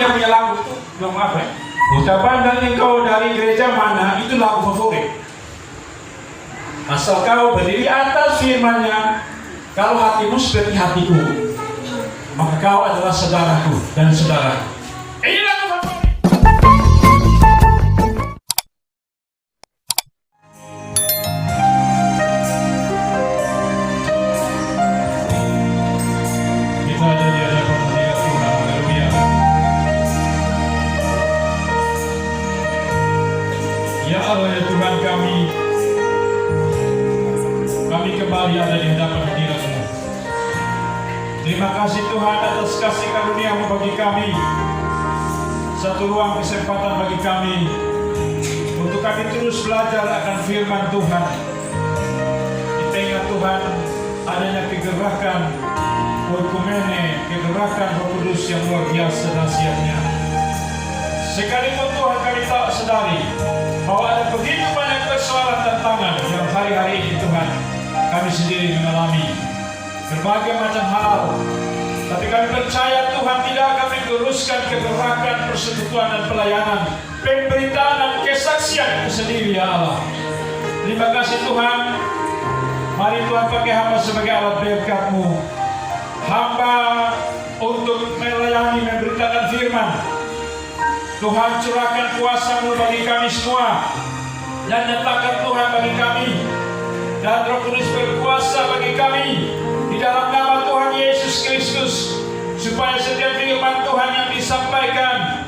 dia punya lagu itu belum apa ya? Ucapan dan engkau dari gereja mana, itu lagu favorit. Asal kau berdiri atas firman-Nya, kalau hatimu seperti hatiku, maka kau adalah saudaraku dan saudaraku. Ini lagu favorit. Kita ada di hadapan hadirat Tuhan, haleluya. Ya Allah, ya Tuhan kami kembali ada di hadapan hadirat-Mu. Terima kasih Tuhan atas kasih karunia-Mu bagi kami. Satu ruang kesempatan bagi kami untuk kami terus belajar akan firman Tuhan. Kita ingat Tuhan, adanya kegerakan oikumene, kegerakan Roh Kudus yang luar biasa dahsyatnya. Sekalipun Tuhan kami tak sadari bahwa ada begitu banyak persoalan tantangan yang hari-hari ini Tuhan kami sendiri mengalami berbagai macam hal, tapi kami percaya Tuhan tidak akan menguruskan kegerakan persekutuan dan pelayanan, pemberitaan dan kesaksian sendiri ya Allah. Terima kasih Tuhan. Mari Tuhan pakai hamba sebagai alat berkat-Mu, hamba untuk melayani, memberitakan firman. Tuhan curahkan kuasa-Mu bagi kami semua, dan nyatakan Tuhan bagi kami, dan Roh Kudus berkuasa bagi kami di dalam nama Tuhan Yesus Kristus, supaya setiap firman Tuhan yang disampaikan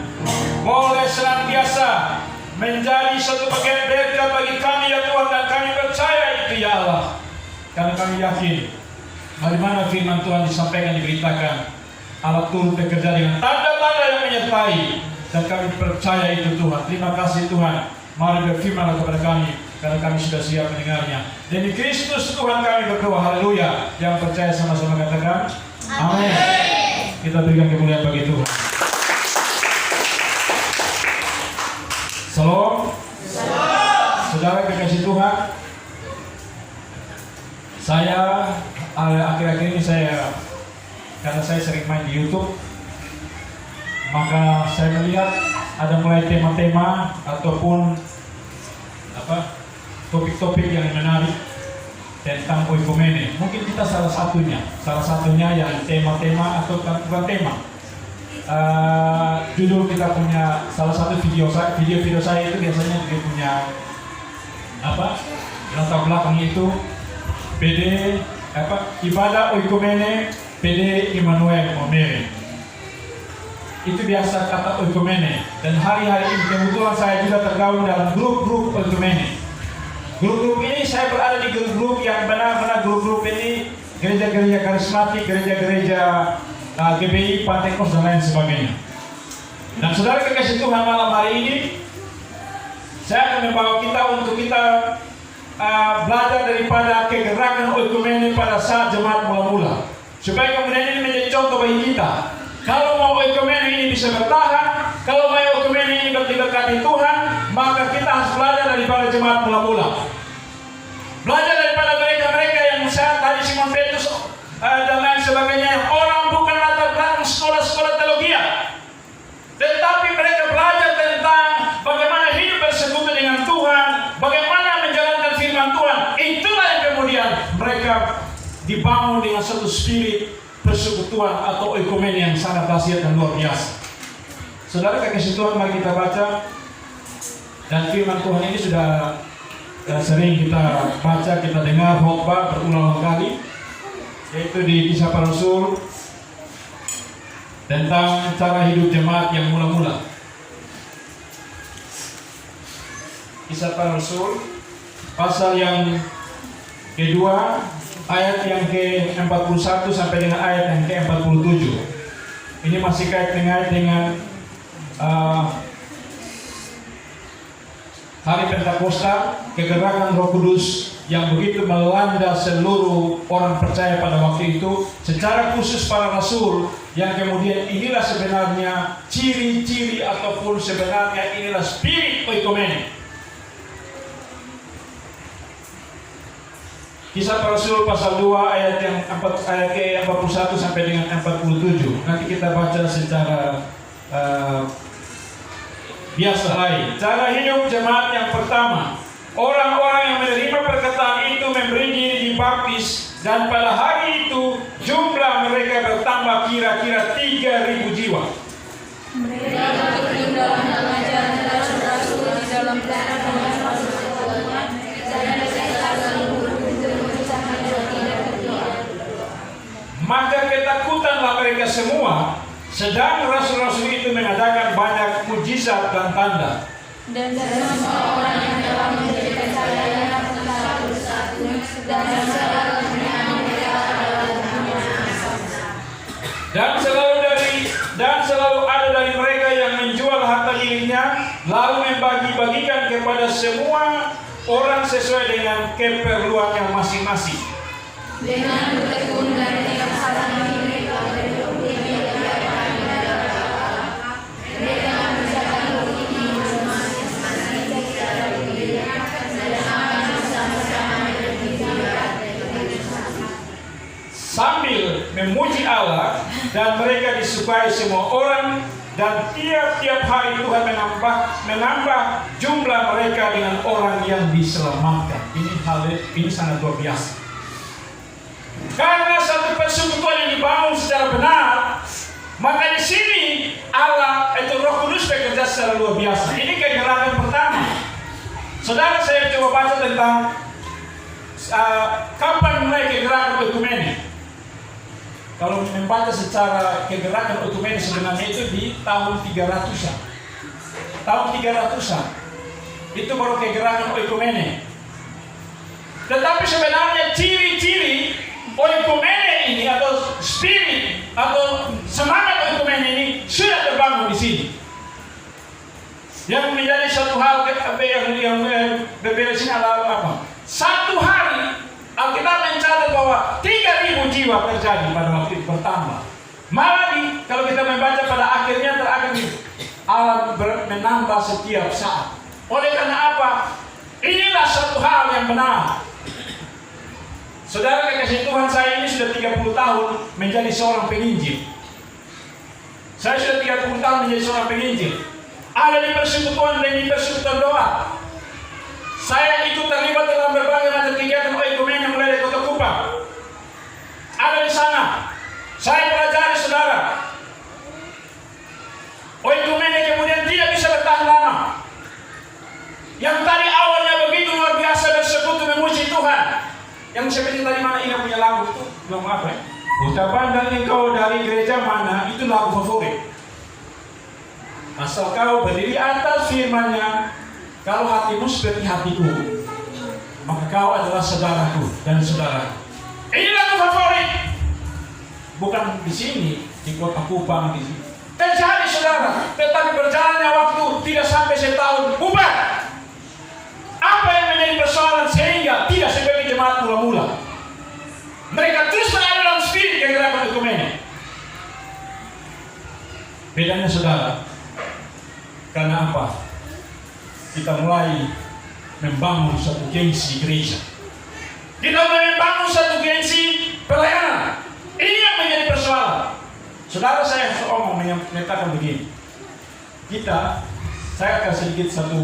boleh senantiasa menjadi satu bagian berkat bagi kami ya Tuhan, dan kami percaya itu ya Allah, karena kami yakin dari mana firman Tuhan disampaikan, diberitakan, Allah turut bekerja dengan tanda-tanda yang menyertai, dan kami percaya itu Tuhan. Terima kasih Tuhan. Mari berfirmanlah kepada kami, karena kami sudah siap mendengarnya. Demi Kristus Tuhan kami berdoa, haleluya. Yang percaya sama-sama katakan amin. Kita berikan kemuliaan bagi Tuhan. Salam. Saudara kekasih Tuhan, saya akhir-akhir ini karena saya sering main di YouTube, maka saya melihat ada mulai tema-tema ataupun topik-topik yang menarik tentang oikumene. Mungkin kita salah satunya yang tema-tema atau bukan tema. Judul kita punya salah satu video saya itu biasanya dia punya latar belakangnya itu ibadah oikumene PD Immanuel Omere. Itu biasa kata oikumene, dan hari-hari ini kebetulan saya juga tergabung dalam grup-grup oikumene. Grup-grup ini saya berada di grup-grup yang benar-benar grup-grup ini gereja-gereja karismatik, gereja-gereja GBI, Pantekos dan lain sebagainya. Dan saudara kekasih Tuhan, malam hari ini saya akan membawa kita untuk kita belajar daripada kegerakan oikumene pada saat jemaat mula-mula, supaya kemudian ini menjadi contoh bagi kita. Kalau mau oikumene ini bisa bertahan, kalau mau oikumene ini berkati Tuhan, maka kita harus belajar daripada jemaat mula-mula. Belajar daripada mereka-mereka yang misalnya tadi Simon Petrus dan lain sebagainya, orang bukan latar belakang sekolah-sekolah teologi, tetapi mereka belajar tentang bagaimana hidup bersekutu dengan Tuhan, bagaimana menjalankan firman Tuhan. Itulah yang kemudian mereka dibangun dengan satu spirit persekutuan atau oikumene yang sangat dahsyat dan luar biasa. Saudara kekasih Tuhan, mari kita baca. Dan firman Tuhan ini sudah sering kita baca, kita dengar khotbah berulang kali, yaitu di Kisah Para Rasul tentang cara hidup jemaat yang mula-mula. Kisah Para Rasul pasal yang kedua, ayat yang ke-41 sampai dengan ayat yang ke-47. Ini masih kait dengan hari Pentakosta, kegerakan Roh Kudus yang begitu melanda seluruh orang percaya pada waktu itu, secara khusus para rasul, yang kemudian inilah sebenarnya ciri-ciri ataupun sebenarnya inilah spirit oikumene. Kisah Para Rasul pasal 2 ayat yang ayat ke-41 sampai dengan 47. Nanti kita baca secara biasa lain. Cara hidup jemaat yang pertama, orang-orang yang menerima perkataan itu memberi diri dibaptis, dan pada hari itu jumlah mereka bertambah kira-kira 3.000 jiwa. Mereka bertekun dalam pengajaran rasul-rasul di dalam maka ketakutanlah mereka semua, sedang rasul-rasul itu mengadakan banyak mujizat dan tanda. Dan semua orang yang telah menjadi percaya telah bersatu dan selalu ada dari mereka yang menjual harta miliknya, lalu membagi-bagikan kepada semua orang sesuai dengan keperluannya masing-masing. Dengan bertekun dan tidak salah mereka sambil memuji Allah, dan mereka disukai semua orang, dan tiap-tiap hari Tuhan menambah jumlah mereka dengan orang yang diselamatkan. Ini sangat luar biasa. Karena satu persekutuan yang dibangun secara benar, maka di sini Allah itu Roh Kudus bekerja secara luar biasa. Ini kegerakan pertama. Saudara, saya coba baca tentang kapan mulai kegerakan ekumene. Kalau membaca secara kegerakan ekumene sebenarnya itu di tahun 300-an. Tahun 300-an itu baru kegerakan ekumene. Tetapi sebenarnya ciri-ciri oikumene ini atau spirit atau semangat oikumene ini sudah terbangun di sini. Yang menjadi satu hal yang berbeda sini adalah apa? Satu hari Alkitab mencatat bahwa 3.000 jiwa terjadi pada waktu itu bertambah. Malah kalau kita membaca pada akhirnya terakhir Allah menambah setiap saat. Oleh karena apa? Inilah satu hal yang benar. Saudara kekasih Tuhan, saya ini sudah 30 tahun menjadi seorang penginjil. Saya sudah 30 tahun menjadi seorang penginjil. Ada di persekutuan dan di persekutuan doa. Saya ikut terlibat dalam berbagai macam kegiatan oikumene mulai dari Kota Kupang. Ada di sana. Saya pelajari, saudara. Oikumene kemudian tidak bisa bertahan lama. Yang tadi awalnya begitu luar biasa bersekutu memuji Tuhan. Yang seperti tadi mana Ina punya lagu itu, lagu apa ya? Ucapan dan engkau dari gereja mana, itu lagu favorit. Asal kau berdiri atas firman-Nya, kalau hatimu seperti hatiku, maka kau adalah saudaraku dan saudaraku. Ini lagu favorit. Bukan di sini, di Kota Kupang di sini. Terjadi, saudara, tetapi berjalannya waktu tidak sampai setahun, bubar. Apa yang menjadi persoalan sehingga tidak seperti jemaat mula-mula? Mereka terus berada dalam spirit kegerakan ekumene. Bedanya, saudara, karena apa? Kita mulai membangun satu gengsi gereja. Kita mulai membangun satu gengsi pelayanan. Ini yang menjadi persoalan. Saudara, saya omong menyatakan begini. Saya akan sedikit satu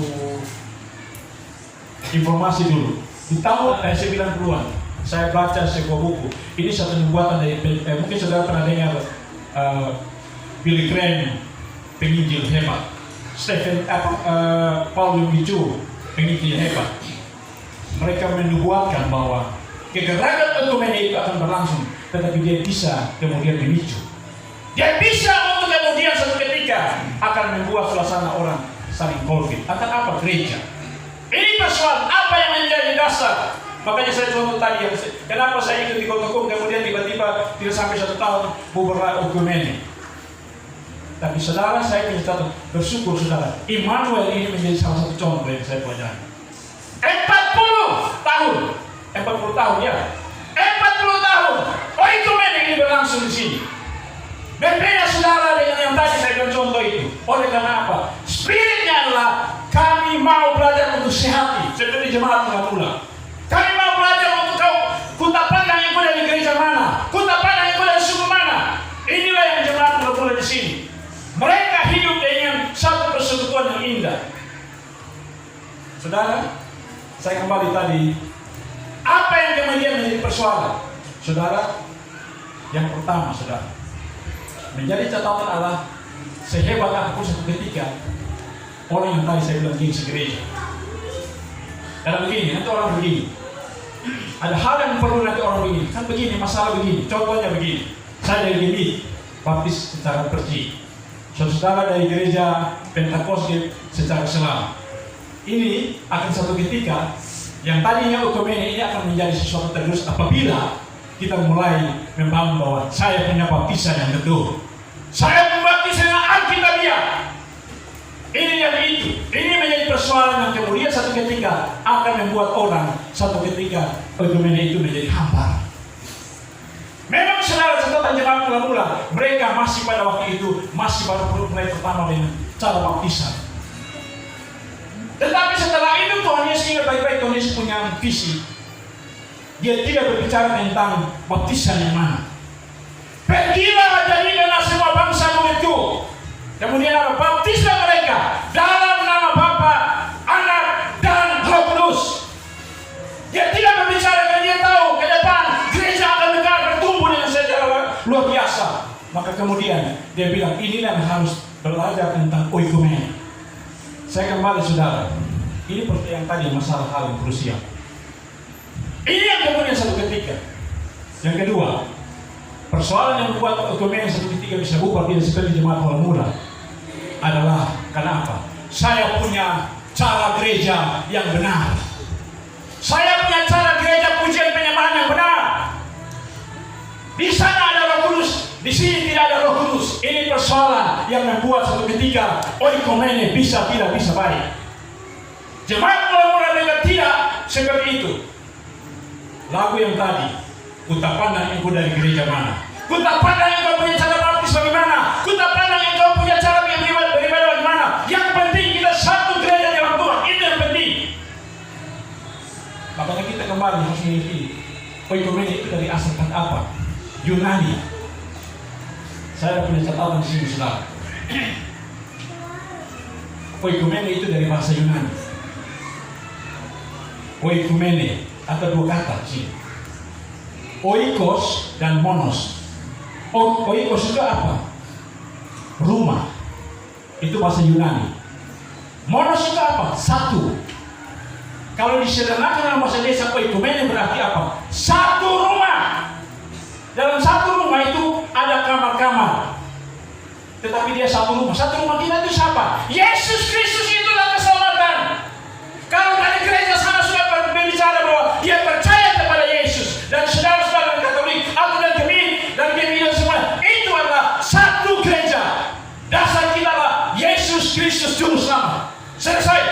informasi dulu. Di tahun 90-an, saya baca sebuah buku. Ini satu buatan dari, mungkin saudara pernah dengar Billy Graham, penginjil hebat. Paul Bicu, penginjil hebat. Mereka menubuatkan bahwa kegerakan ekumene itu akan berlangsung, tetapi dia bisa kemudian dipicu. Dia bisa untuk kemudian suatu ketika akan membuat suasana orang saling konflik. Akan apa? Gereja. Ini persoalan apa yang menjadi dasar. Makanya saya contoh tadi, kenapa saya ikut di Kota Kupang kemudian tiba-tiba tidak sampai 1 tahun bubar ekumene. Tapi saudara, saya ingin bersyukur, saudara, Immanuel ini menjadi salah satu contoh yang saya pelajari. 40 tahun ya. 40 tahun oikumene ini berlangsung di sini. Berbeda, saudara, dengan yang tadi saya berikan contoh itu. Oleh karena apa? Spiritnya adalah kami mau belajar untuk sehati, seperti jemaat mula-mula. Kami mau belajar untuk kuta pandang yang dari gereja mana, kuta pandang yang dari suku mana. Inilah yang jemaat mula-mula di sini. Mereka tidak? Saudara, saya kembali tadi. Apa yang kemudian menjadi persoalan? Saudara, yang pertama, saudara, menjadi catatan Allah, sehebat apapun satu ketika, orang yang tadi saya bilang gini segereja. Karena begini, nanti orang begini. Ada hal yang perlu nanti orang begini. Kan begini, masalah begini. Contohnya begini. Saya dari gini, baptis secara perci. Saudara dari gereja Pentakosta secara selam. Ini akan satu ketika yang tadinya okomene ini akan menjadi sesuatu terus apabila kita mulai membangun bahwa saya punya baptisan yang betul. Saya membaptis dengan Alkitabiah. Ini yang itu. Ini menjadi persoalan yang kemudian satu ketika akan membuat orang satu ketika okomene itu menjadi hambar. Memang saudara catatan jemaat mula-mula mereka masih pada waktu itu masih baru mulai pertama dengan cara baptisan. Tetapi setelah itu Tuhan Yesus ingat baik-baik, Tuhan Yesus punya visi. Dia tidak berbicara tentang baptisan yang mana. Pergilah jadikanlah semua bangsa muridku. Kemudian apa? Baptislah mereka dalam nama Bapa, Anak, dan Roh Kudus. Dia tidak berbicara karena dia tahu ke depan gereja akan negara bertumbuh dengan secara luar biasa. Maka kemudian dia bilang inilah yang harus belajar tentang oikumene. Saya kembali saudara, ini seperti yang tadi masalah hal yang krusial. Ini yang kemudian satu ketika. Yang kedua, persoalan yang membuat oikumene satu ketika bisa bubar tidak seperti jemaat mula-mula adalah kenapa? Saya punya cara gereja yang benar. Saya punya cara gereja pujian penyembahan yang benar. Di sana ada Roh Kudus, di sini tidak ada Roh Kudus. Ini persoalan yang membuat satu ketika oikumene bisa tidak bisa baik. Jemaat mula-mula mereka tidak seperti itu. Lagu yang tadi, ku tak pandang engkau dari gereja mana, ku tak pandang engkau punya cara baptis bagaimana, ku tak pandang engkau punya cara beribadah bagaimana. Yang penting kita satu gereja dalam Tuhan. Itu yang penting. Makanya kita kembali harus memiliki oikumene itu dari asal kata apa? Yunani. Saya punya catatan di sini, saudara. Oikumene itu dari bahasa Yunani. Oikumene atau dua kata sini. Oikos dan monos. Oikos itu apa? Rumah. Itu bahasa Yunani. Monos itu apa? Satu. Kalau disederhanakan dalam bahasa desa, oikumene berarti apa? Satu rumah. Dalam satu rumah itu ada kamar-kamar. Tetapi dia satu rumah. Satu rumah kita itu siapa? Yesus Kristus, itulah keselamatan. Kalau dari gereja sana sudah berbicara bahwa dia percaya kepada Yesus, dan saudara-saudara Katolik, aku dan Gemi dan semua, itu adalah satu gereja. Dasar kita adalah Yesus Kristus Juru Selamat. Selesai.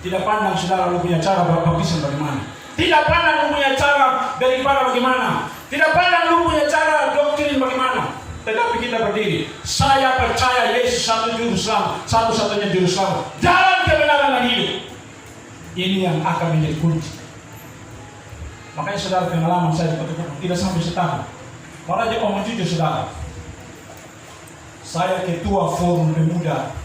Tidak pandang saudara lu punya cara baptisan bagaimana. Tidak pandang lu punya cara daripada bagaimana. Tidak pandang lu punya cara doktrin bagaimana. Tetapi kita berdiri. Saya percaya Yesus satu juru selamat, satu-satunya juru selamat dalam kebenaran dan hidup. Ini yang akan menjadi kunci. Makanya saudara, pengalaman saya tidak sampai setahun. Malah dia omong jujur saudara. Saya ketua forum pemuda.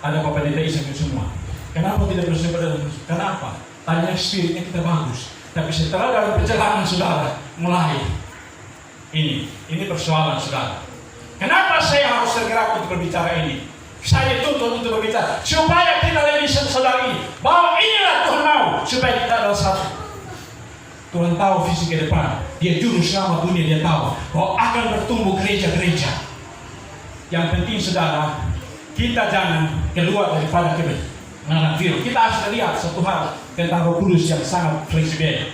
Ada Bapak DTI sampai semua. Kenapa tidak bersama? Kenapa? Tanya spiritnya kita bagus. Tapi setelah dalam perjalanan saudara mulai ini persoalan saudara. Kenapa saya harus tergerak untuk berbicara ini? Saya dituntut untuk berbicara supaya kita lebih saudara ini bahwa inilah Tuhan mau supaya kita adalah satu. Tuhan tahu visi ke depan. Dia juru selamat dunia. Dia tahu bahwa akan bertumbuh gereja-gereja. Yang penting saudara, kita jangan keluar daripada kebenaran firman. Kita harus lihat satu hal tentang Roh Kudus yang sangat fleksibel.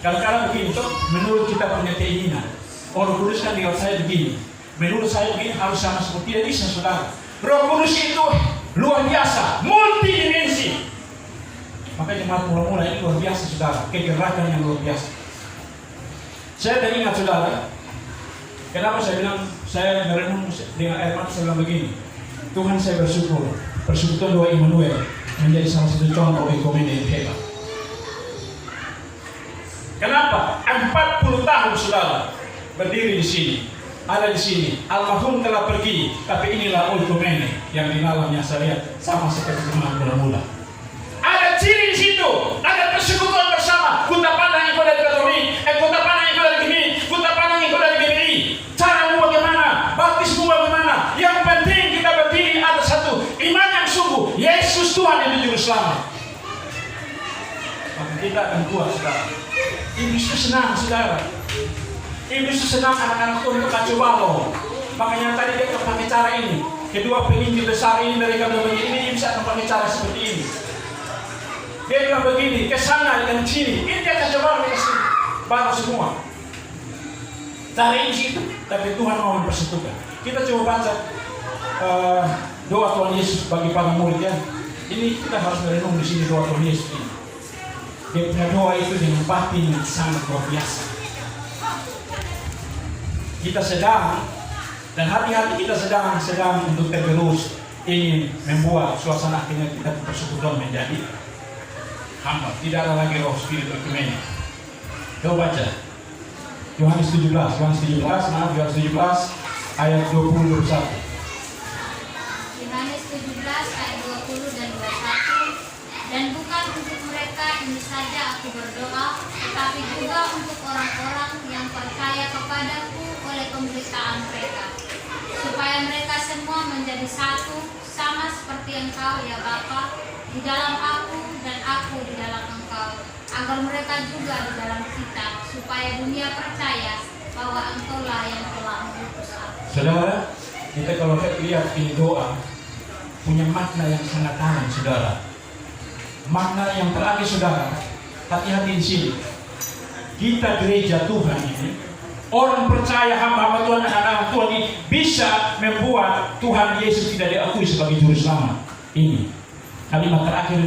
Kadang-kadang begini, menurut kita punya keinginan, Roh Kudus kan tinggal saya begini. Menurut saya begini harus sama seperti tidak bisa saudara. Roh Kudus itu luar biasa, multidimensi. Makanya jemaat mula-mula ini luar biasa saudara, kegerakan yang luar biasa. Saya teringat saudara, kenapa saya bilang saya merenung dengan air mata, saya bilang begini. Tuhan, saya bersyukur persekutuan doa Immanuel menjadi salah satu contoh oikumene yang hebat. Kenapa? 40 tahun saudara berdiri di sini. ada di sini. Almarhum telah pergi, tapi inilah Oikumene yang di dalamnya saya lihat sama seperti jemaat mula-mula. Ada ciri di situ, ada persekutuan bersama. Kuta pandang ikut dari Katolik, kuta pandang ikut dari Gini, kuta pandang ikut dari GBI. Caramu bagaimana? Baptismu bagaimana? Yang penting kita berdiri atas satu iman yang sungguh. Yesus Tuhan itu juru selamat. Maka kita akan kuat, saudara. Iblis itu senang, saudara. Iblis itu senang anak-anak Tuhan itu kacau balau. Makanya tadi dia akan pakai cara ini. Kedua penginjil besar ini mereka bilang begini, ini bisa akan pakai cara seperti ini. Dia bilang begini, ke sana dan sini. Ini dia kacau balau ke sini. Baru semua. Cara ini situ. Tapi Tuhan mau mempersatukan. Kita coba baca doa Tuhan Yesus bagi para muridnya. Ini kita harus merenung di sini doa Tuhan Yesus ini. Dia punya doa itu dengan batin yang sangat luar biasa. Kita sedang dan hati-hati kita sedang untuk tergerus ingin membuat suasana akhirnya kita persekutuan menjadi hamba. Tidak ada lagi roh spiritual Oikumene. Coba baca Yohanes 17 ayat 20-21. Yohanes 17 ayat 20 dan 21. Dan bukan untuk mereka ini saja aku berdoa, tetapi juga untuk orang-orang yang percaya kepadaku oleh pemberitaan mereka, supaya mereka semua menjadi satu, sama seperti Engkau ya Bapa di dalam aku dan aku di dalam Engkau, agar mereka juga di dalam kita, supaya dunia percaya bahwa Engkaulah yang telah mengutus aku. Saudara, kita kalau lihat ini doa punya makna yang sangat dalam, saudara. Makna yang terakhir, saudara, hati-hati di sini. Kita gereja Tuhan ini, orang percaya hamba Tuhan, anak-anak Tuhan ini bisa membuat Tuhan Yesus tidak diakui sebagai juru selamat. Ini kalimat terakhir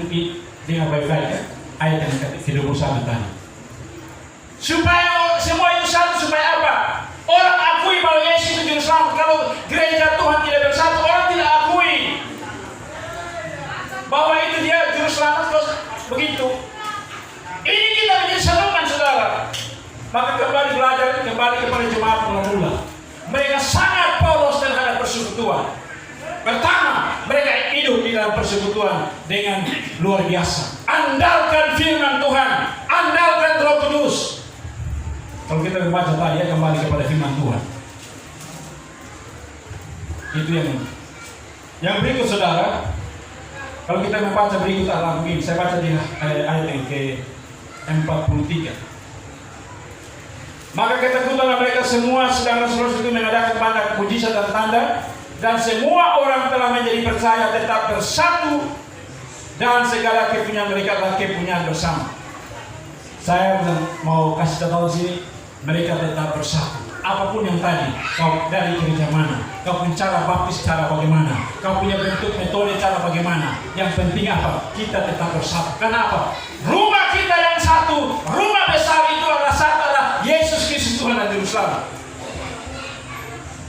dengan baik-baik ya, ayat yang ke-21 tadi. Supaya semua itu satu, supaya apa? Orang akui bahwa Yesus itu juru selamat. Kalau gereja Tuhan tidak bersatu, orang tidak akui bahwa itu dia juru selamat. Terus begitu. Ini kita menjadi satukan, saudara. Maka kembali belajar, kembali kepada jemaat mula-mula. Mereka sangat polos terhadap persekutuan. Pertama, mereka hidup di dalam persekutuan dengan luar biasa. Andalkan firman Tuhan, andalkan Roh Kudus. Kalau kita membaca tadi ya, kembali kepada firman Tuhan. Itu yang berikut, saudara. Kalau kita membaca berikut adalah begini. Saya baca di ayat yang ke-43. Maka ketakutanlah mereka semua, sedang Rasul itu mengadakan banyak mujizat dan tanda, dan semua orang telah menjadi percaya, tetap bersatu, dan segala kepunyaan mereka adalah kepunyaan bersama. Saya mau kasih tahu di sini, mereka tetap bersatu. Apapun yang tadi, kau dari gereja mana, kau punya cara baptis cara bagaimana, kau punya bentuk metode cara bagaimana, yang penting apa? Kita tetap bersatu. Kenapa? Rumah kita yang satu, rumah besar itu adalah satu, adalah Yesus Kristus Tuhan dan Juru Selamat.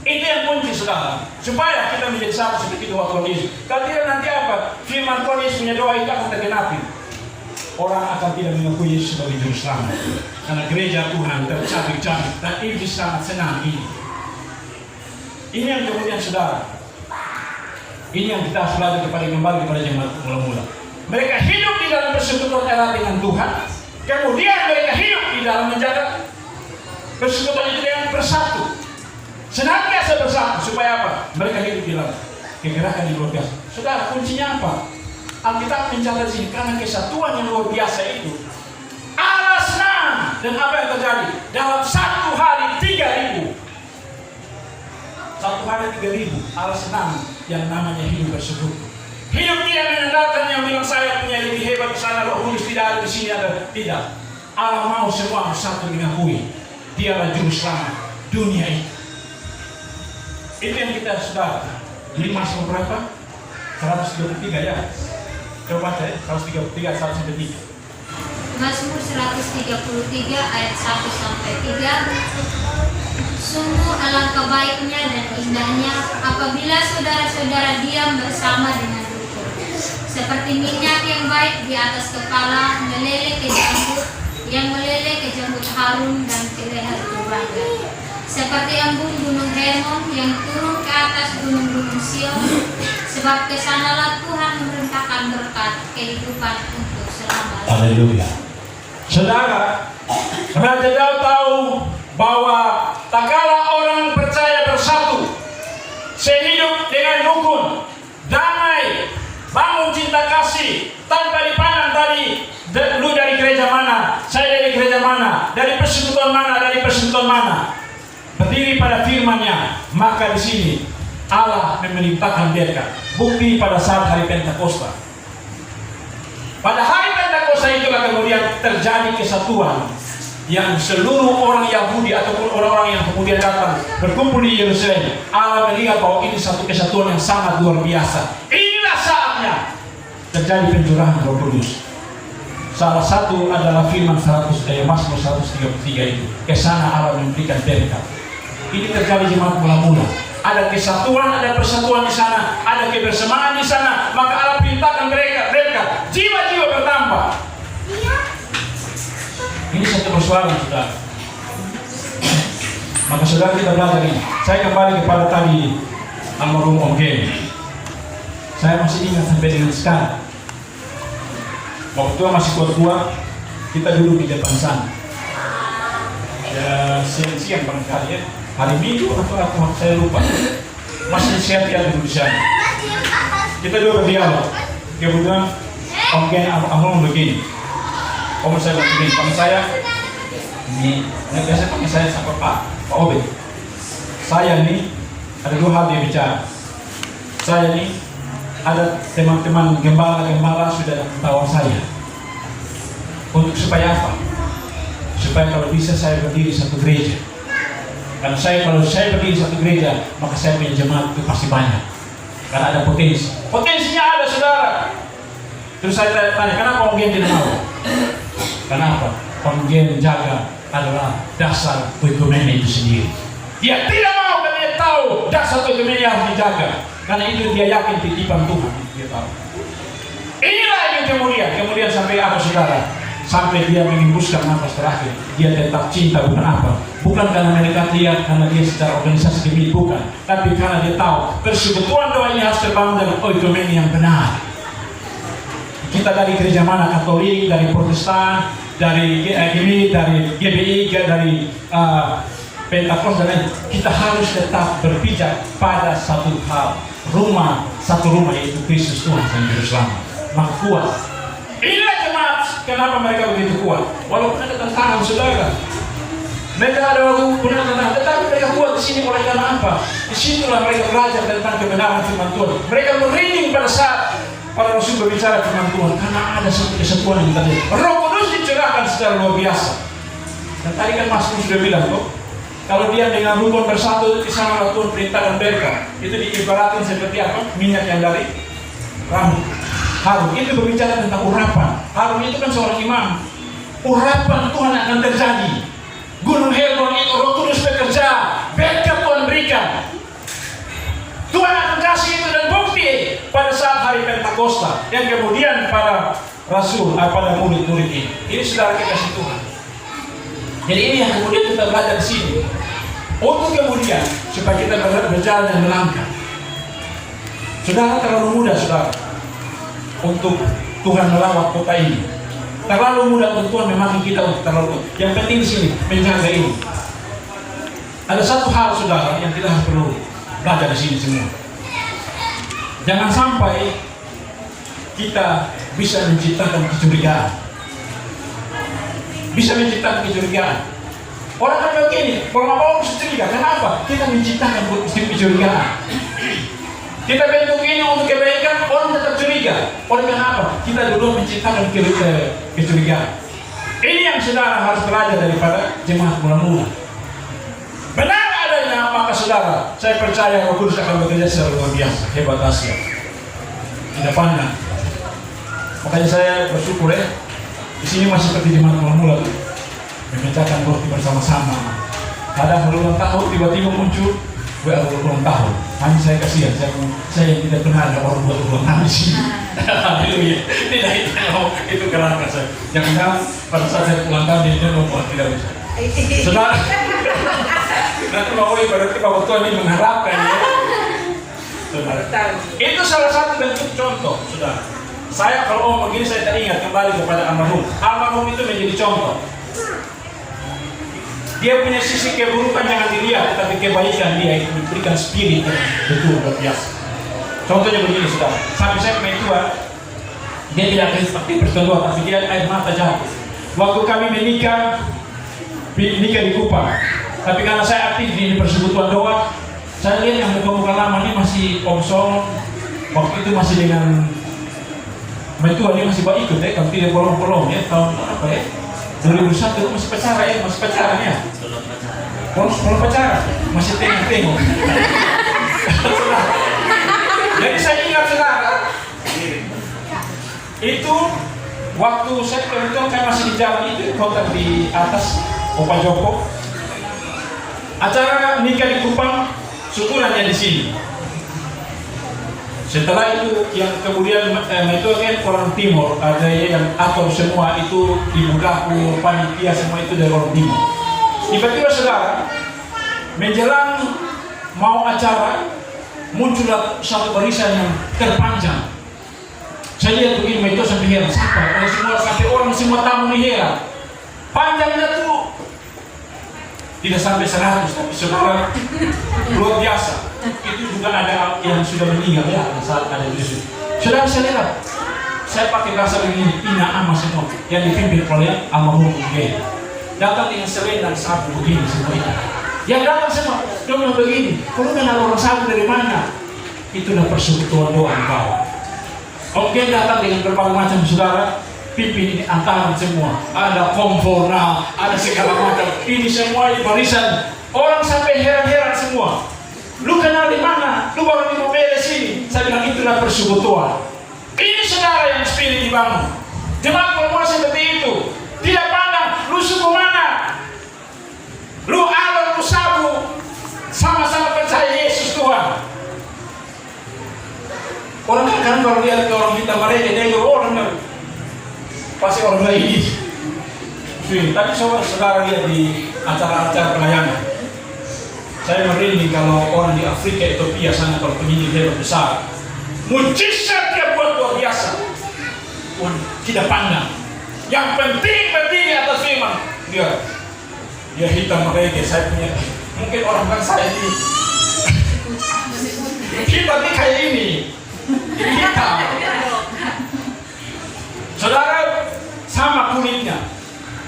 Itu yang kunci, saudara, supaya kita menjadi satu seperti doa Tuhan Yesus. Kalau tidak nanti apa? Firman Tuhan Yesus punya doa itu akan tergenapi. Orang akan tidak mengakui Yesus sebagai Juru Selamat. Karena gereja Tuhan tercabik-cabik dan iblis sangat senang ini. Ini yang kemudian, saudara, ini yang kita harus belajar kembali kepada jemaat mula-mula. Mereka hidup di dalam persekutuan erat dengan Tuhan. Kemudian mereka hidup di dalam menjaga persekutuan itu dengan bersatu. Senantiasa bersatu, supaya apa? Mereka hidup di dalam kegerakan yang luar biasa. Saudara, kuncinya apa? Alkitab mencatat sini, karena kesatuan yang luar biasa itu, Allah senang. Dan apa yang terjadi? Dalam satu hari 3.000. Satu hari 3.000. Allah senang yang namanya hidup bersekutu. Hidup tidak mengandalkan yang bilang saya punya lebih hebat di sana, Roh Kudus tidak ada di sini, ada. Tidak. Allah mau semua bersatu mengakui Dialah Juru Selamat dunia ini. Itu yang kita sudah. Jadi masuk berapa? 123 ya. Coba baca ya, 133, 1-3. Mazmur 133 ayat 1-3. Sungguh alangkah baiknya dan indahnya apabila saudara-saudara diam bersama dengan rukun. Seperti minyak yang baik di atas kepala meleleh ke janggut, yang meleleh ke janggut Harun dan ke leher keluarga. seperti embun gunung Hermon yang turun ke atas gunung-gunung Sion, sebab kesanalah Tuhan memerintahkan berkat kehidupan untuk selamanya. Haleluya. Saudara, Raja Daud tahu bahwa tak kala orang percaya bersatu, sehidup dengan rukun, damai, bangun cinta kasih, tanpa dipandang tadi, lu dari gereja mana, saya dari gereja mana, dari persekutuan mana, dari persekutuan mana, berdiri pada firman-Nya, maka di sini Allah memerintahkan berkat. Bukti pada saat hari Pentakosta. Pada hari Pentakosta itulah kemudian terjadi kesatuan yang seluruh orang Yahudi ataupun orang-orang yang kemudian datang berkumpul di Yerusalem. Allah melihat bahwa ini satu kesatuan yang sangat luar biasa. Inilah saatnya terjadi pencurahan Roh Kudus. Salah satu adalah firman Mazmur 133 itu. Kesana Allah memberikan berkat. Ini terjadi jemaat mula-mula. Ada kesatuan, ada persatuan di sana, ada kebersamaan di sana. Maka Allah perintahkan mereka berkat. Jiwa-jiwa bertambah. Ini satu persoalan, saudara. Maka saudara kita belajar ini. Saya kembali kepada tadi almarhum Om Gen. Saya masih ingat sampai dengan sekarang. Waktu masih kuat-kuat, kita duduk di depan sana. Ya, siang-siang barangkali ya. Hari Minggu atau saya lupa. Masih siap dia duduk di sana. Kita duduk berdialog. Kemudian Om Gen almarhum begini. Om saya begini, teman saya ini biasa pakai saya sama Pak Obe. Saya ini ada dua hal dia bicara. Saya ini ada teman-teman gembala sudah tahu saya. Untuk supaya apa? Supaya kalau bisa saya berdiri satu gereja. Karena kalau saya berdiri satu gereja, maka saya punya jemaat itu pasti banyak. Karena ada potensi. Potensinya ada, saudara. Terus saya tanya, kenapa Om Gen tidak mau? Kenapa? Om Gen jaga adalah dasar oikumene itu sendiri. Dia tidak mau karena dia tahu dasar oikumene harus dijaga. Karena itu dia yakin titipan Tuhan. Dia tahu. Inilah yang kemudian sampai apa, saudara? Sampai dia mengembuskan nafas terakhir. Dia tetap cinta, bukan apa? Bukan karena mereka lihat, karena dia secara organisasi demi, bukan. Tapi karena dia tahu persekutuan doa ini harus terbangun dengan oikumene yang benar. Kita dari gereja mana? Katolik, dari Protestan, dari GBI, dari GBI, dari Pentakosta dan lain. Kita harus tetap berpijak pada satu hal, satu rumah yaitu Kristus Tuhan yang Yerusalem. Maka kuat. Inilah jemaat. Kenapa mereka begitu kuat? Walaupun ada tantangan, saudara. Mereka ada waktu punya tantangan, tetapi mereka kuat di sini oleh karena apa? Disitulah mereka belajar tentang kebenaran firman Tuhan. Mereka merinding pada saat para rasul berbicara firman Tuhan karena ada satu kesatuan yang tadi. Roh Kudus dicurahkan secara luar biasa. Dan tadi kan Mas Mus sudah bilang tuh, kalau dia dengan rukun bersatu di sana Tuhan perintah dan berkat. Itu diibaratkan seperti apa? Minyak yang dari rambut. Harun itu berbicara tentang urapan. Harun itu kan seorang imam. Urapan Tuhan akan terjadi. Gunung Hermon itu Roh Kudus bekerja, berkat Tuhan berikan. Tuhan akan kasih itu dan bukti pada saat hari Pentakosta yang kemudian para rasul, pada murid-murid ini. Ini saudara kasih Tuhan. Jadi ini yang kemudian kita belajar di sini. Untuk kemudian supaya kita berjalan dan melangkah. Saudara terlalu mudah, saudara, untuk Tuhan melawat kota ini. Terlalu mudah untuk Tuhan memakai kita untuk terlalu. Yang penting di sini menjaga ini. Ada satu hal, saudara, yang kita harus perlu belajar di sini semua. Jangan sampai kita bisa menciptakan kecurigaan. Bisa menciptakan kecurigaan. Orang kan begini, orang apa bisa curiga? Kenapa? Kita menciptakan kecurigaan. Kita bentuk ini untuk kebaikan, orang tetap curiga. Oleh karena apa? Kita dulu menciptakan kecurigaan. Ini yang saudara harus belajar daripada jemaat mula-mula. Benar adanya, maka saudara, saya percaya Roh Kudus akan bekerja secara luar biasa, hebat dahsyat. Tidak pandang. Makanya saya bersyukur ya. Di sini masih seperti jemaat mula-mula tuh, memecahkan roti bersama-sama. Kadang berulang tahun tiba-tiba muncul berulang tahun. Hanya saya kasihan, saya tidak pernah ada orang buat ulang tahun di sini. Haleluya. Tidak itu kerangka saya. Jangan-jangan pada saat saya ulang tahun di Indonesia tidak bisa. Saudara, Nanti mau berarti Bapak Tuhan ini mengharapkan ya. Saudara. Itu salah satu bentuk contoh, saudara. Saya kalau ngomong begini saya teringat kembali kepada almarhum. Almarhum itu menjadi contoh. Dia punya sisi keburukan jangan dilihat, tapi kebaikan dia itu memberikan spirit yang betul luar biasa. Contohnya begini, saudara. Sampai saya punya tua, dia tidak seperti persetujuan, tapi dia air mata jatuh. Waktu kami menikah di Kupang. Tapi karena saya aktif di persekutuan doa, saya lihat yang muka-muka lama ini masih kosong. Waktu itu masih dengan mentua dia masih baik ikut ya, kalau tidak bolong-bolong ya, tahun apa ya? 2001 itu masih pacaran ya, masih pacaran ya. Belum pacaran, masih tengok-tengok. Jadi saya ingat saudara, itu waktu saya kebetulan saya masih di jalan itu kontak di atas Opa Joko. Acara nikah di Kupang, syukurannya di sini. Setelah itu yang kemudian itu kan orang timur, ada yang atur semua itu ibu dapur, panitia semua itu dari orang timur. Tiba-tiba saudara menjelang mau acara muncullah satu barisan yang terpanjang. Saya lihat begini itu sampai heran, siapa? Kalau semua sampai orang semua tamu nih heran. Panjangnya tuh tidak sampai 100, tapi saudara luar biasa. Itu juga ada yang sudah meninggal ya saat ada di situ. Saudara saya lihat, saya pakai bahasa begini, Ina Ama semua yang dipimpin oleh almarhum begini. Datang dengan selendang sapu begini semua itu. Yang datang semua, dong begini. Kalau kenal orang sapu dari mana? Itulah persekutuan doa di bawah. Oke, datang dengan berbagai macam saudara. Pimpin antara semua, ada komporna, ada segala macam. Ini semua di barisan. Orang sampai heran-heran semua. Lu kenal di mana? Lu baru di mobil sini. Saya bilang itulah persekutuan. Ini saudara yang spirit dibangun. Jemaat kalau seperti itu, tidak pandang lu suku mana, lu alor, lu sabu, sama-sama percaya Yesus Tuhan. Orang kan kalau lihat ke orang kita mereka, dia orang pasti orang lain. Tapi saudara lihat di acara-acara pelayanan, saya merinding kalau orang di Afrika, Ethiopia sana kalau penyanyi hebat besar, mujizat dia buat luar biasa. Tidak pandang. Yang penting berdiri atas firman. Dia hitam mereka. Saya punya mungkin orang kan saya ini kita ini kayak ini hitam. Saudara sama kulitnya,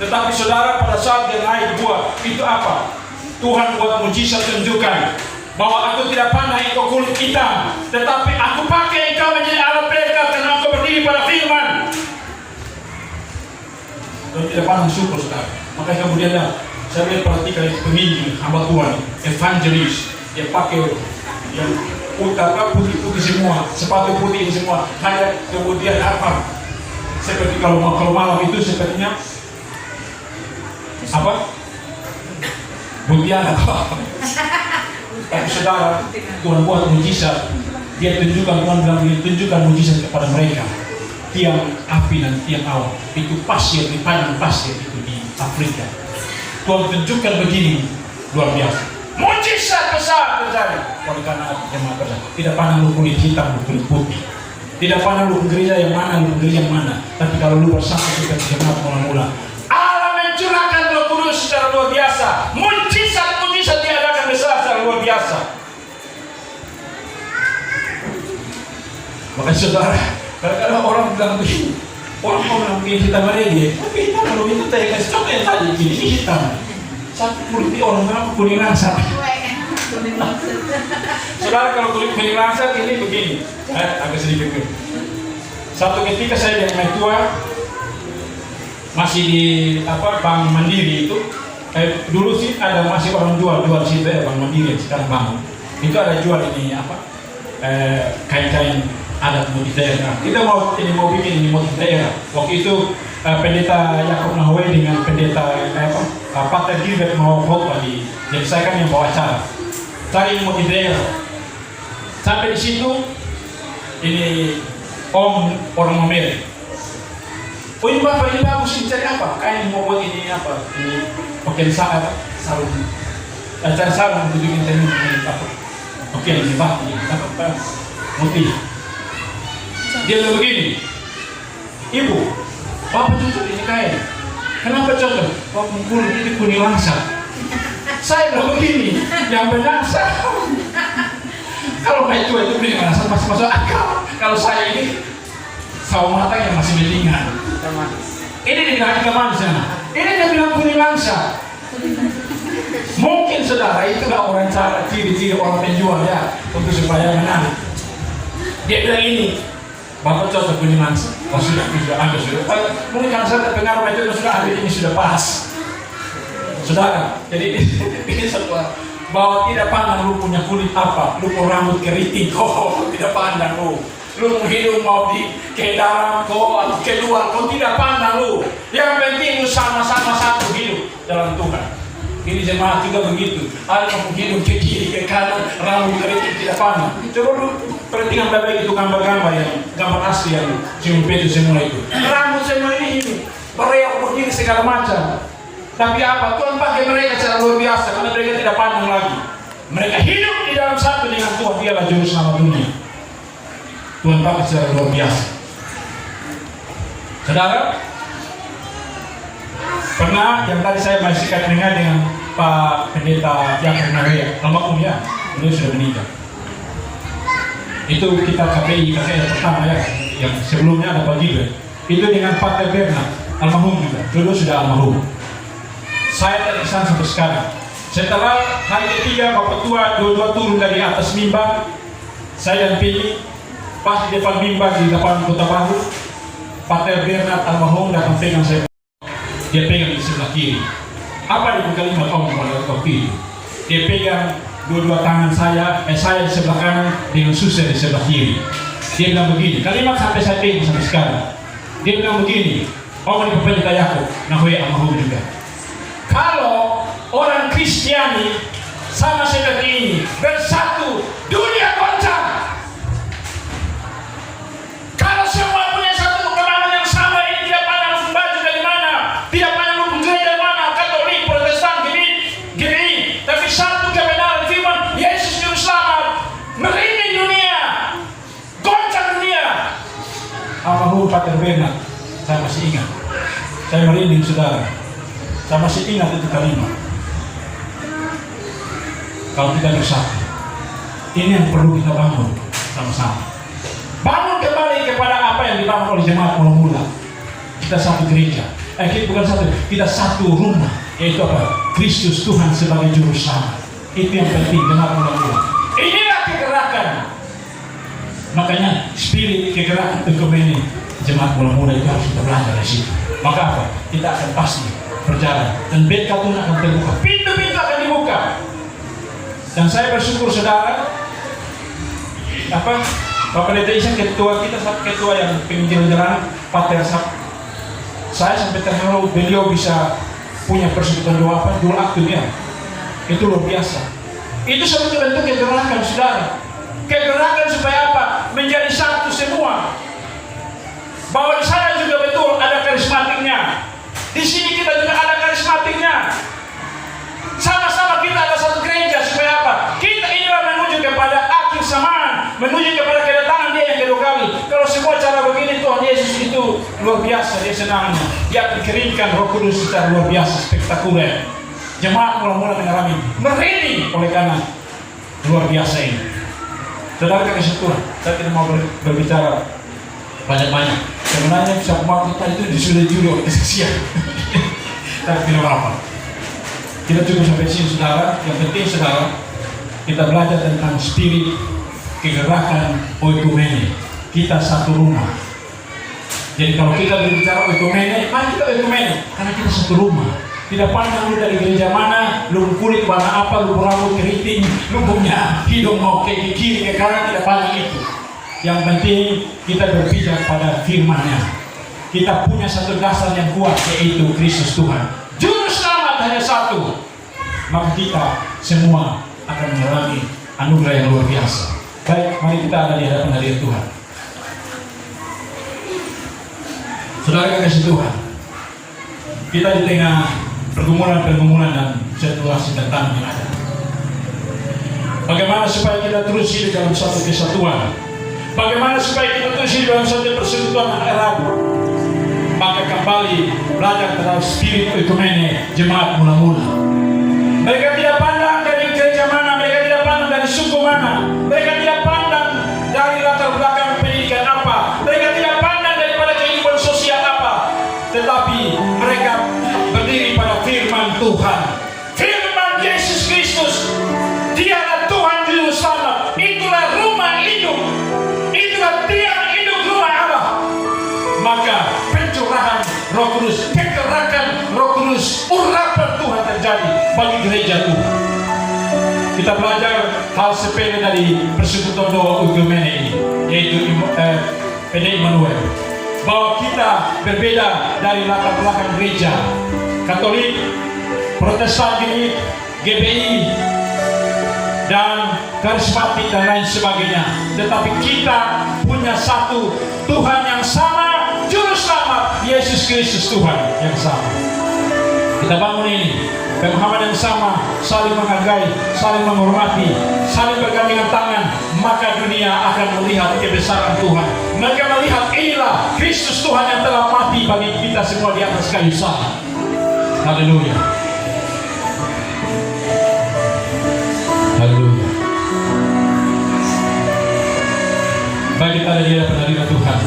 tetapi saudara pada saat dia naik buah itu apa? Tuhan buat mujizat tunjukkan bahwa aku tidak pandang engkau kulit hitam, tetapi aku pakai engkau menjadi alat berkat karena engkau berdiri pada firman. Dan tidak pandang syukur saudara. Makanya kemudian saya lihat perhatikan pemimpin hamba Tuhan, evangelis yang pakai yang putih-putih semua, sepatu putih semua, hanya kemudian apa? Seperti kalau malam itu sepertinya apa? Buntian apa? Tapi saudara, Tuhan buat mujizat. Dia tunjukkan, Tuhan bilang tunjukkan mujizat kepada mereka. Tiang api dan tiang awan itu pasir di padang pasir itu di Afrika. Tuhan tunjukkan begini luar biasa. Mujizat besar terjadi. Oleh karena jemaat besar tidak pandang lu kulit hitam, lu kulit putih. Tidak pandang lu gereja yang mana, lu gereja yang mana. Tapi kalau lu bersama dengan jemaat mula-mula, Allah mencurahkan Roh Kudus secara luar biasa. Mujizat diadakan besar secara luar biasa. Maka saudara, kadang-kadang orang bilang begini, orang bilang begini hitam lagi, tapi hitam kalau itu saya kasih contoh yang tadi gini, ini hitam. Satu kulit orang bilang kuning rasa. Saudara kalau kulit kuning rasa ini begini, agak sedikit begini. Satu ketika saya dengan tua masih di Bank Mandiri itu, dulu sih ada masih orang jual situ ya Bank Mandiri sekarang bangun. Itu ada jual ini kain-kain adat motif daerah. Kita mau bikin ini motif daerah. Waktu itu pendeta Yakob Nahwe dengan pendeta Pater Gilbert mau khotbah jadi saya kan yang bawa acara. Cari motif daerah. Sampai di situ ini om orang Amerika. Oh ini bapak ini bagus, ini cari apa? Kain mau buat ini apa? Ini pakai sarung Cari sarung untuk bikin teknik ini apa? Oke, ini bah, apa? Motif. Dia bilang begini, ibu, papa cocok ini kain. Kenapa cocok? Papa mukul ini kuning langsat. Saya bilang begini, yang benar kalau kayak itu kuning langsat masih masuk akal. Kalau saya ini sawo matang yang masih melingan. Ini tidak ada manusia. Ini dia bilang kuning langsat. Mungkin saudara itu gak orang cara ciri-ciri orang penjual ya untuk supaya menang. Dia bilang ini, bapak cocok kuning langsat. Oh sudah Anda sudah. Mungkin kalau saya terpengaruh itu sudah hari ini sudah pas. Saudara, jadi ini sebuah bahwa tidak pandang lu punya kulit apa, lu punya rambut keriting, tidak pandang lu. Lu mau hidup mau di ke dalam atau ke luar, kau tidak pandang lu. Yang penting lu sama-sama satu hidup dalam Tuhan. Ini jemaat juga begitu. Ada yang hidup ke kiri ke kanan, rambut keriting tidak pandang. Coba lu perhatikan baik itu gambar-gambar yang gambar asli yang Simon Petrus semua itu. Rambut semua ini bereok begini segala macam. Tapi apa? Tuhan pakai mereka secara luar biasa karena mereka tidak pandang lagi. Mereka hidup di dalam satu dengan Tuhan. Dialah juru selamat dunia. Tuhan pakai secara luar biasa. Saudara, pernah yang tadi saya masih dengar dengan Pak Pendeta Yakub Narea, almarhum ya, beliau sudah meninggal. Itu kita KPI yang pertama ya, yang sebelumnya ada Pak Gibran. Itu dengan Pak Bernard, almarhum juga, beliau sudah almarhum. Saya terkesan sampai sekarang. Setelah hari ketiga Bapak Tua dua-dua turun dari atas mimbar, saya dampingi pas di depan mimbar di depan Kota Baru. Pater Bernard almarhum datang pegang saya. Dia pegang di sebelah kiri. Apa di kalimat om pada waktu itu? Dia pegang dua-dua tangan saya di sebelah kanan dengan Suster di sebelah kiri. Dia bilang begini, kalimat sampai saya pegang sampai sekarang. Dia bilang begini, om ini Pendeta Yakub, Nahwe almarhum juga. Kalau orang Kristiani sama seperti ini bersatu, dunia goncang. Kalau semua punya satu pemahaman yang sama, ini tidak pandang baju dari mana, tidak pandang gereja dari mana, Katolik, Protestan, gini, tapi satu kebenaran firman Yesus Juru Selamat, merinding dunia, goncang dunia. Almarhum Pater Bernard, saya masih ingat, saya merinding saudara. Saya masih ingat itu kalimat. Kalau tidak bersatu, ini yang perlu kita bangun sama-sama. Bangun kembali kepada apa yang dibangun oleh jemaat mula-mula. Kita satu gereja. Kita bukan satu, kita satu rumah. Yaitu apa? Kristus Tuhan sebagai juru selamat. Itu yang penting jemaat mula-mula. Inilah kegerakan. Makanya spirit kegerakan ini jemaat mula-mula itu harus kita belajar dari situ. Maka apa? Kita akan pasti berjalan dan berkat Tuhan akan terbuka, pintu-pintu akan dibuka. Dan saya bersyukur saudara, Bapak Pendeta Isan ketua kita, ketua yang penginjilan Pater Sap. Saya sampai terharu beliau bisa punya persekutuan doa aktif ya. Itu luar biasa. Itu sebagai bentuk kegerakan saudara. Kegerakan supaya apa? Menjadi satu semua. Bahwa di sana juga betul ada karismatiknya. Di sini kita juga ada karismatiknya. Sama-sama kita ada satu gereja supaya apa? Kita inilah menuju kepada akhir zaman, menuju kepada kedatangan Dia yang kedua kali. Kalau semua cara begini Tuhan Yesus itu luar biasa, Dia senangnya. Dia dikeringkan Roh Kudus secara luar biasa, spektakuler. Jemaat mula-mula mengalami merinding oleh karena luar biasa ini. Saudara kasih Tuhan, saya tidak mau berbicara banyak-banyak. Sebenarnya bisa kita itu disudah juri oleh kesaksian. Tapi tidak apa. Kita cukup sampai sini saudara. Yang penting saudara, kita belajar tentang spirit kegerakan oikumene. Kita satu rumah. Jadi kalau kita berbicara oikumene, mari kita oikumene karena kita satu rumah. Tidak pandang lu dari gereja mana, lu kulit warna apa, lu rambut keriting, lu punya hidung mau ke kiri ke kanan, tidak pandang itu. Yang penting kita berpijak pada firman-Nya. Kita punya satu dasar yang kuat, yaitu Kristus Tuhan. Juru selamat hanya satu. Maka kita semua akan mengalami anugerah yang luar biasa. Baik, mari kita ada di hadapan hadirat Tuhan. Saudara kasih Tuhan, kita di tengah pergumulan dan situasi tentang yang ada. Bagaimana supaya kita terus hidup dalam satu kesatuan? Bagaimana supaya kita terus hidup dalam satu persekutuan yang erat? Maka kembali belajar tentang spirit oikumene jemaat mula-mula. Mereka tidak pandang dari gereja mana, mereka tidak pandang dari suku mana, mereka tidak pandang dari latar belakang pendidikan apa, mereka tidak pandang daripada kehidupan sosial apa, tetapi mereka berdiri pada firman Tuhan, firman Yesus Kristus. Dialah Tuhan Juru Selamat. Itulah rumah induk, itulah tiang induk rumah Allah. Maka pencurahan Roh Kudus, kegerakan Roh Kudus, urapan Tuhan terjadi bagi gereja Tuhan. Kita belajar hal sepele dari persekutuan doa Oikumene ini, yaitu PDI Immanuel, bahwa kita berbeda dari latar belakang gereja Katolik, Protestan, GBI, dan karismatik dan lain sebagainya. Tetapi kita punya satu Tuhan yang sama, Juru Selamat Yesus Kristus, Tuhan yang sama. Kita bangun ini, pemahaman yang sama, saling menghargai, saling menghormati, saling bergandengan tangan, maka dunia akan melihat kebesaran Tuhan. Mereka melihat inilah Kristus Tuhan yang telah mati bagi kita semua di atas kayu salib. Haleluya. Haleluya. Baik, kita ada di hadapan hadirat Tuhan.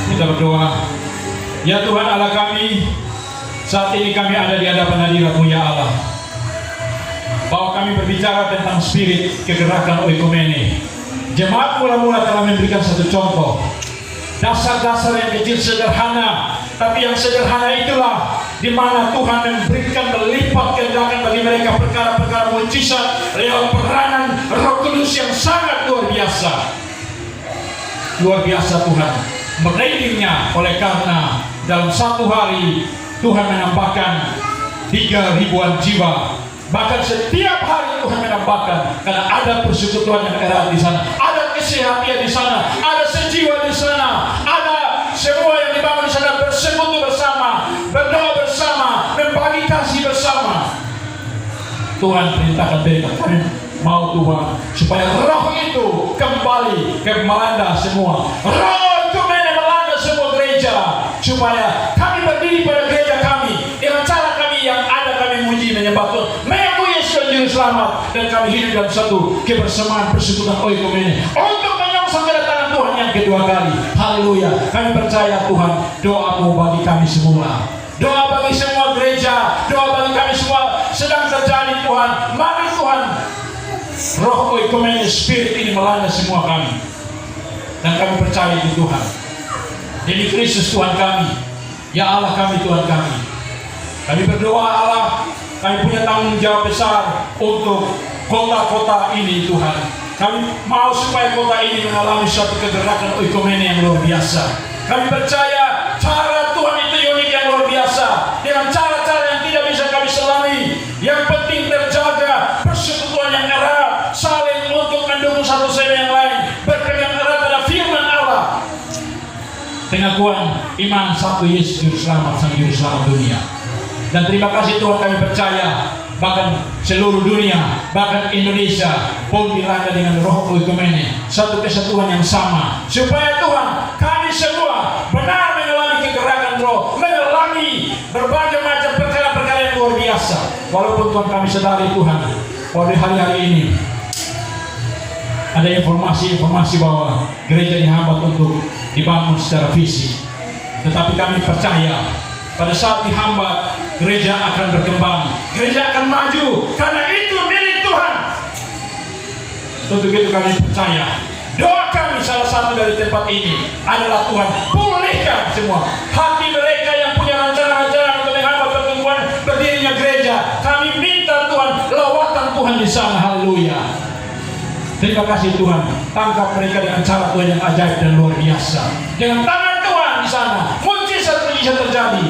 Kita berdoa. Ya Tuhan Allah kami, saat ini kami ada di hadapan hadirat-Mu ya Allah. Bahwa kami berbicara tentang spirit kegerakan oikumene. Jemaat mula-mula telah memberikan satu contoh. Dasar-dasar yang kecil sederhana, tapi yang sederhana itulah di mana Tuhan memberikan melipat gandakan bagi mereka perkara-perkara mujizat lewat peranan Roh Kudus yang sangat luar biasa. Luar biasa Tuhan mengiringnya, oleh karena dalam satu hari Tuhan menambahkan 3.000-an jiwa. Bahkan setiap hari Tuhan menambahkan, karena ada persekutuan yang erat di sana, ada kesehatan di sana, ada sejiwa di sana, ada semua yang dibangun di sana, bersekutu bersama, berdoa bersama, membagi kasih bersama. Tuhan perintahkan mereka, kami mau Tuhan supaya roh itu kembali ke melanda semua. Roh itu melanda semua gereja, supaya kami berdiri pada gereja kami dengan cara kami yang ada, kami muji menyembah Tuhan, mengaku Yesus Juru Selamat, dan kami hidup dalam satu kebersamaan persekutuan oikumene untuk menyongsong kedatangan Tuhan yang kedua kali. Haleluya. Kami percaya Tuhan, doa-Mu bagi kami semua, doa bagi semua gereja, doa bagi kami semua sedang terjadi Tuhan. Mari Tuhan, roh oikumene spirit ini melanda semua kami, dan kami percaya itu Tuhan. Ini Kristus Tuhan kami, ya Allah kami, Tuhan kami. Kami berdoa Allah, kami punya tanggung jawab besar untuk kota-kota ini Tuhan. Kami mau supaya kota ini mengalami suatu kegerakan oikumene yang luar biasa. Kami percaya cara Tuhan itu unik yang luar biasa, dengan cara-cara yang tidak bisa kami selami. Yang penting terjaga persekutuan yang erat, saling untuk mendukung satu sama yang lain, berpegang erat pada firman Allah, pengakuan iman satu Yesus Juru Selamat, Sang Juru Selamat dunia. Dan terima kasih Tuhan, kami percaya bahkan seluruh dunia, bahkan Indonesia pun dilanda dengan roh oikumene, satu kesatuan yang sama, supaya Tuhan kami semua benar mengalami kegerakan roh, mengalami berbagai macam perkara-perkara yang luar biasa. Walaupun Tuhan kami sadari Tuhan, pada hari-hari ini ada informasi bahwa gereja dihambat untuk dibangun secara fisik, tetapi kami percaya pada saat dihambat, gereja akan berkembang, gereja akan maju, karena itu milik Tuhan. Untuk itu kami percaya, doa kami salah satu dari tempat ini adalah Tuhan pulihkan semua hati mereka yang punya rencana-rencana untuk menghambat pertumbuhan berdirinya gereja. Kami minta Tuhan lawatan Tuhan di sana. Haleluya. Terima kasih Tuhan, tangkap mereka dengan cara Tuhan yang ajaib dan luar biasa. Dengan tangan Tuhan di sana, mujizat-mujizat terjadi.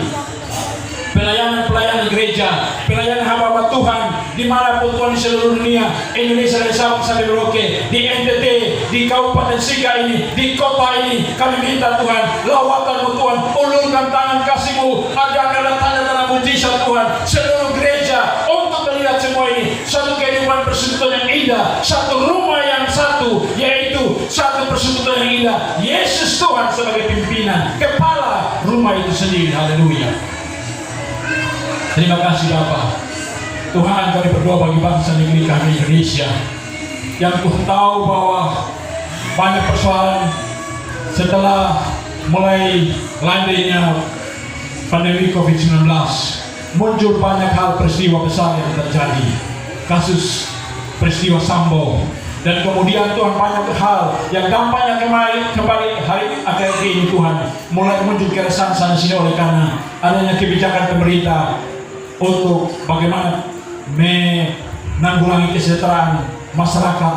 Pelayanan gereja, pelayanan hamba Tuhan dimanapun Tuhan di seluruh dunia, Indonesia dari Sabang sampai Merauke, di NTT, di Kabupaten Siga ini, di kota ini, kami minta Tuhan lawatan-Mu Tuhan, ulurkan tangan kasih-Mu, adakanlah tanda-tanda mujizat Tuhan seluruh gereja untuk melihat semua ini, satu kehidupan persekutuan yang indah, satu rumah yang satu, yaitu satu persekutuan yang indah. Yesus Tuhan sebagai pimpinan, kepala rumah itu sendiri. Haleluya. Terima kasih Bapa. Tuhan, kami berdoa bagi bangsa negeri kami Indonesia, yang Tuhan tahu bahwa banyak persoalan setelah mulai landainya pandemi COVID-19, muncul banyak hal peristiwa besar yang terjadi, kasus peristiwa Sambo, dan kemudian Tuhan banyak hal yang dampaknya kembali hari akhir ini Tuhan mulai muncul keresahan sana sini oleh karena adanya kebijakan pemerintah untuk bagaimana menanggulangi kesejahteraan masyarakat,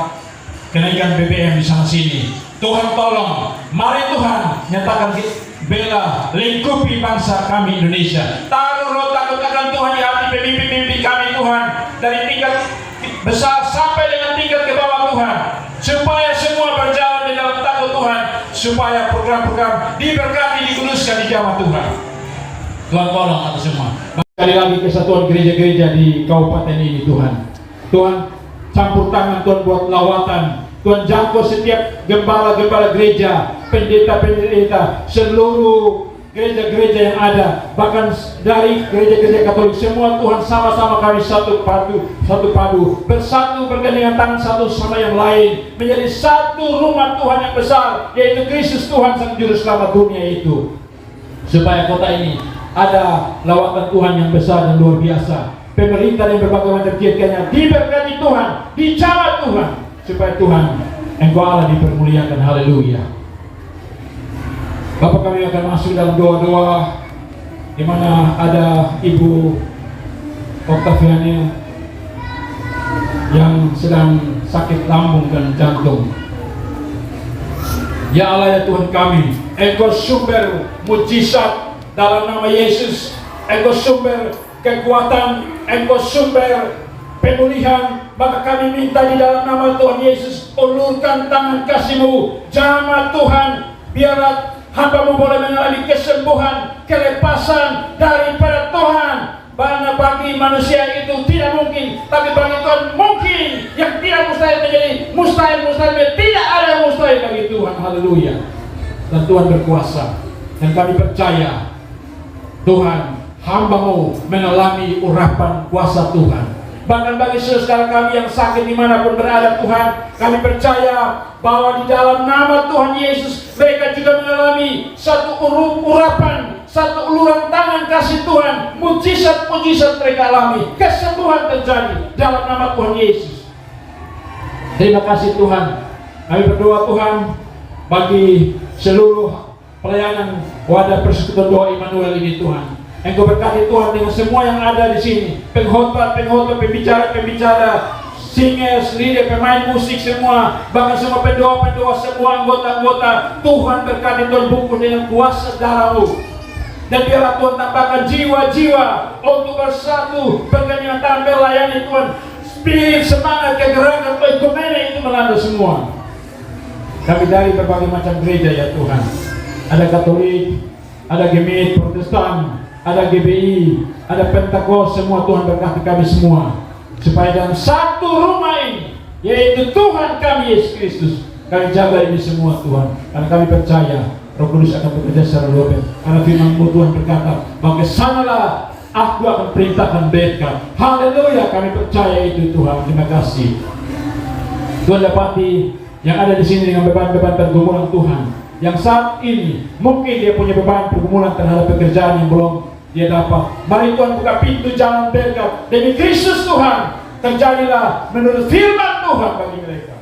kenaikan BBM di sana sini. Tuhan tolong, mari Tuhan nyatakan bela lingkupi bangsa kami Indonesia. Taruh roh takut akan Tuhan di hati pemimpin-pemimpin kami Tuhan, dari tingkat besar sampai dengan tingkat ke bawah Tuhan, supaya semua berjalan di dalam takut Tuhan, supaya program-program diberkati, dikuduskan di jamaah Tuhan. Tuhan tolong atas semua. Sekali lagi kesatuan gereja-gereja di kabupaten ini Tuhan. Tuhan campur tangan Tuhan buat lawatan. Tuhan jangkau setiap gembala-gembala gereja, pendeta-pendeta, seluruh gereja-gereja yang ada, bahkan dari gereja-gereja Katolik semua Tuhan, sama-sama kami satu padu, bersatu bergandengan tangan satu sama yang lain, menjadi satu rumah Tuhan yang besar, yaitu Kristus Tuhan Sang Juru Selamat dunia itu, supaya kota ini ada lawatan Tuhan yang besar dan luar biasa. Pemerintah yang berbagai macam kiat-kiatnya diberkati Tuhan, dijawab Tuhan, supaya Tuhan Engkau Allah dipermuliakan. Haleluya. Bapak, kami akan masuk dalam doa-doa di mana ada Ibu Octaviania yang sedang sakit lambung dan jantung. Ya Allah, ya Tuhan kami, Engkau sumber mujizat dalam nama Yesus. Engkau sumber kekuatan, Engkau sumber pemulihan. Maka kami minta di dalam nama Tuhan Yesus, ulurkan tangan kasih-Mu, jamah Tuhan, biarlah hamba-Mu boleh mengalami kesembuhan, kelepasan daripada Tuhan. Karena bagi manusia itu tidak mungkin, tapi bagi Tuhan mungkin. Yang tidak mustahil menjadi mustahil, tidak ada yang mustahil bagi Tuhan. Haleluya. Dan Tuhan berkuasa, dan kami percaya Tuhan, hamba-Mu mengalami urapan kuasa Tuhan. Bahkan bagi saudara kami yang sakit dimanapun berada Tuhan, kami percaya bahwa di dalam nama Tuhan Yesus mereka juga mengalami satu urapan, satu uluran tangan kasih Tuhan, mujizat-mujizat mereka alami, kesembuhan terjadi dalam nama Tuhan Yesus. Terima kasih Tuhan. Kami berdoa Tuhan bagi seluruh pelayanan wadah persekutuan doa Immanuel ini Tuhan. Engkau berkati Tuhan dengan semua yang ada di sini, pengkhotbah, pembicara, singers, leader, pemain musik semua, bahkan semua pendoa, semua anggota. Tuhan berkati Tuhan, bungkus dengan kuasa darah-Mu. Dan biarlah Tuhan tambahkan jiwa-jiwa untuk bersatu, bergandengan tangan melayani Tuhan. Spirit, semangat, kegerakan, ekumene itu melanda semua. Kami dari berbagai macam gereja ya Tuhan. Ada Katolik, ada Gemit, Protestan, ada GBI, ada Pentakost, semua Tuhan berkati kami semua, supaya dalam satu rumah ini, yaitu Tuhan kami Yesus Kristus, kami jaga ini semua Tuhan. Karena kami percaya Roh Kudus akan bekerja secara luar biasa. Karena firman-Mu Tuhan berkata, bahwa kesanalah aku akan perintahkan berkat. Haleluya, kami percaya itu Tuhan. Terima kasih. Tuhan dapati yang ada di sini dengan beban-beban pergumulan Tuhan, yang saat ini mungkin dia punya beban pergumulan terhadap pekerjaan yang belum dia dapat. Mari Tuhan buka pintu jalan berkat demi Kristus Tuhan. Terjadilah menurut firman Tuhan bagi mereka.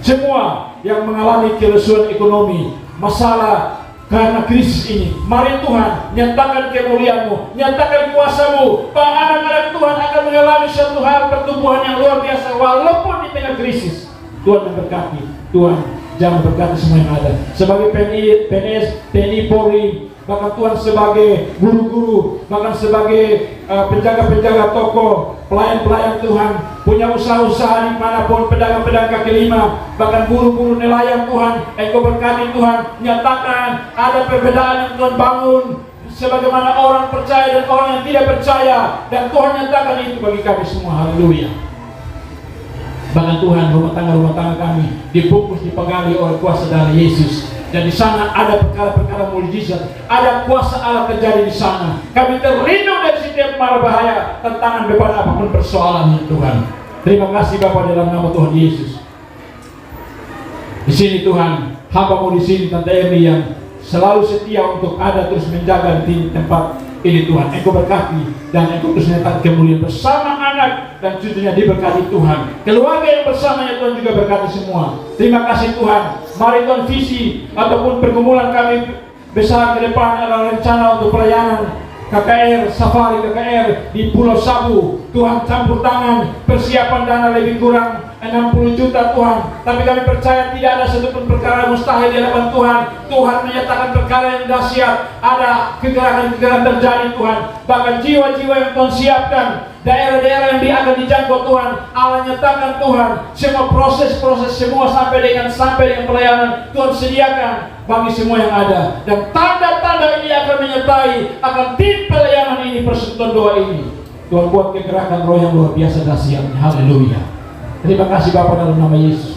Semua yang mengalami kerusuhan ekonomi, masalah karena krisis ini, mari Tuhan nyatakan kemuliaan-Mu, nyatakan kuasa-Mu, bahwa anak-anak Tuhan akan mengalami suatu hal pertumbuhan yang luar biasa walaupun di tengah krisis. Tuhan memberkati, Tuhan jangan berkati semua yang ada. Sebagai PNS, TNI, Polri, bahkan Tuhan sebagai guru-guru, bahkan sebagai penjaga-penjaga toko, pelayan-pelayan Tuhan, punya usaha-usaha dimanapun, pedagang-pedagang kaki lima, bahkan guru-guru nelayan Tuhan, Engkau berkati Tuhan, nyatakan ada perbedaan yang Tuhan bangun, sebagaimana orang percaya dan orang yang tidak percaya, dan Tuhan nyatakan itu bagi kami semua. Haleluya. Bahkan Tuhan, rumah tangga kami dibungkus, dipegangi oleh kuasa darah Yesus. Dan di sana ada perkara-perkara mukjizat, ada kuasa Allah terjadi di sana. Kami terlindung dari setiap mara bahaya, tantangan, beban apapun persoalan Tuhan. Terima kasih Bapa dalam nama Tuhan Yesus. Di sini Tuhan, hamba-Mu di sini Tante Emi yang selalu setia untuk ada terus menjaga di tempat ini Tuhan. Engkau berkati dan Engkau terus menyertai kemuliaan bersama anak dan cucunya, diberkati Tuhan. Keluarga yang bersamanya Tuhan juga berkati semua. Terima kasih Tuhan. Mari Tuhan, visi ataupun pergumulan kami besar ke depan adalah rencana untuk pelayanan KKR, Safari KKR di Pulau Sabu. Tuhan campur tangan, persiapan dana lebih kurang 60 juta Tuhan. Tapi kami percaya tidak ada satupun perkara mustahil di hadapan Tuhan. Tuhan menyatakan perkara yang dahsyat. Ada kegerakan-kegerakan terjadi Tuhan. Bahkan jiwa-jiwa yang Tuhan siapkan, daerah-daerah yang akan dijangkau Tuhan, Allah nyatakan Tuhan. Semua proses-proses semua sampai dengan pelayanan Tuhan sediakan bagi semua yang ada. Dan tanda-tanda ini akan menyertai akan tim pelayanan ini, persekutuan doa ini. Tuhan buat kegerakan roh yang luar biasa dahsyatnya. Haleluya. Terima kasih Bapa dalam nama Yesus.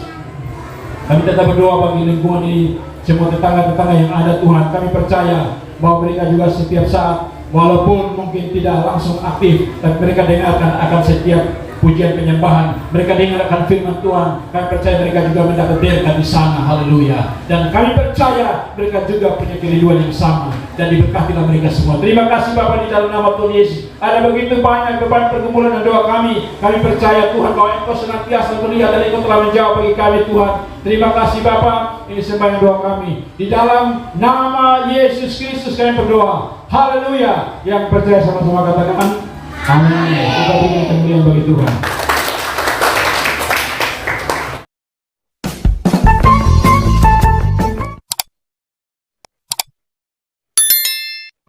Kami tetap berdoa bagi lingkungan ini, semua tetangga-tetangga yang ada Tuhan. Kami percaya bahwa mereka juga setiap saat, walaupun mungkin tidak langsung aktif, tapi mereka dengarkan akan setiap pujian penyembahan. Mereka dengarkan firman Tuhan. Kami percaya mereka juga mendapat berkat di sana. Haleluya. Dan kami percaya mereka juga punya kerinduan yang sama, dan diberkatilah mereka semua. Terima kasih Bapa di dalam nama Tuhan Yesus. Ada begitu banyak beban pergumulan dan doa kami. Kami percaya Tuhan bahwa Engkau senantiasa melihat dan Engkau telah menjawab bagi kami Tuhan. Terima kasih Bapa. Ini sembahyang doa kami. Di dalam nama Yesus Kristus kami berdoa. Haleluya. Yang percaya sama-sama katakan amin. Kita berikan kemuliaan bagi Tuhan.